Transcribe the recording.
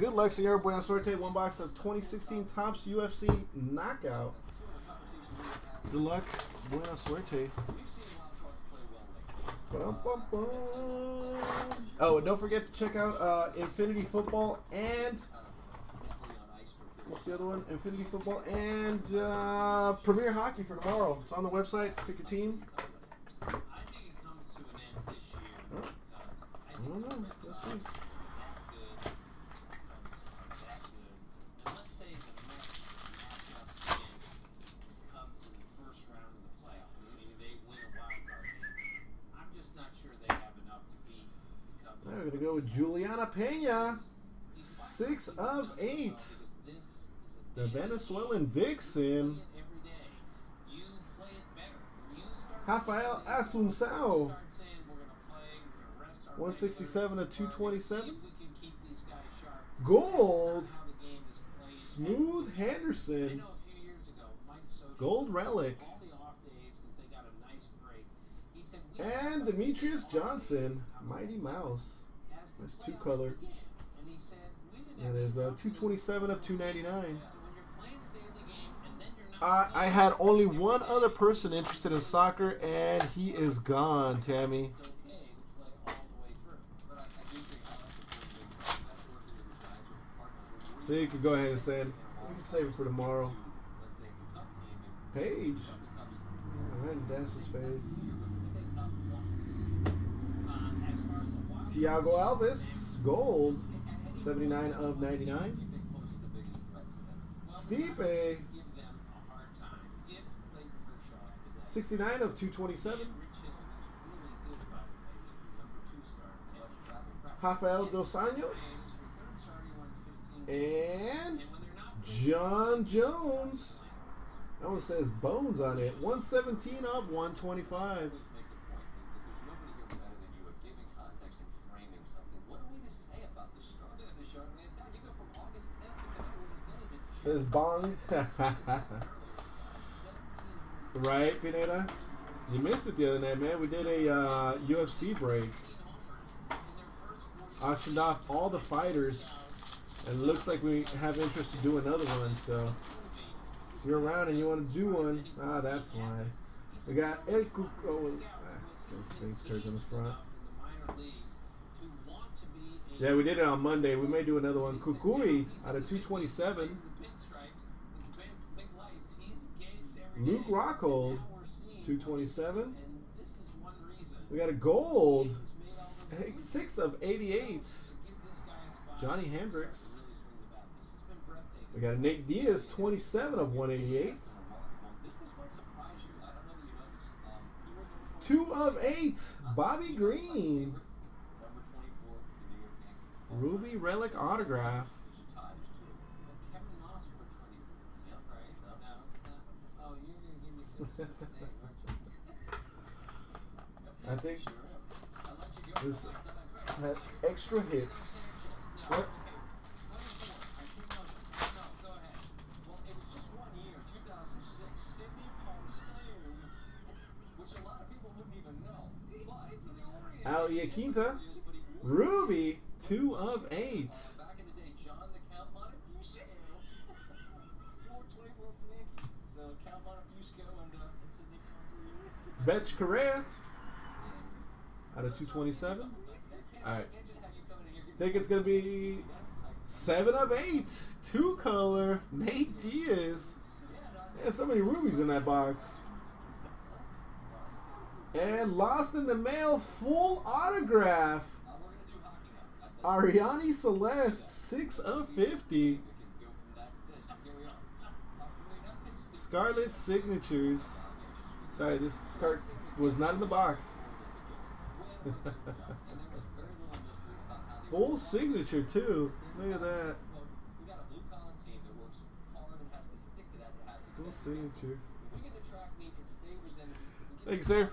Good luck, Senor. Buena suerte. One box of 2016 Topps UFC Knockout. Good luck. Buena suerte. Ba-dum-bum-bum. Oh, and don't forget to check out Infinity Football and what's the other one? Infinity Football and Premier Hockey for tomorrow. It's on the website. Pick your team. I don't know. Let's see. We're going to go with Juliana Pena. 6 of 8. The Venezuelan Vixen. Rafael Asuncao. 167 of 227. Gold. Smooth Henderson. Gold relic. And Demetrius Johnson. Mighty Mouse. There's 2 color. And there's 227 of 299. I had only one other person interested in soccer, and he is gone, Tammy. So you can go ahead and send. We can save it for tomorrow. Page. Alright, Dancer's face. Thiago Alves, gold. 79 of 99. Stipe. 69 of 227. Rafael Dos Anjos. And John Jones. That one says Bones on it. 117 of 125. Says Bong. Right, Pineda? You missed it the other night, man. We did a UFC break. Auctioned off all the fighters. And it looks like we have interest to do another one. So, if you're around and you want to do one, that's why. We got El Cuco. Face cards on the front. Yeah, we did it on Monday. We may do another one. Kukui out of 227. Luke Rockhold, 227. We got a gold, 6 of 88. Johnny Hendricks. We got a Nate Diaz, 27 of 188. 2 of 8. Bobby Green. Ruby Relic autograph. I think this had extra hits. What? Alia Quinta, Ruby, 2 of 8. Betch Correa out of 227. Alright. Think it's going to be 7 of 8. 2 color. Nate Diaz. Yeah, so many rubies in that box. And lost in the mail, full autograph. Ariane Celeste, 6 of 50. Scarlet Signatures. Sorry, this card was not in the box. Full signature too. Look at that. Full signature. Thanks, sir.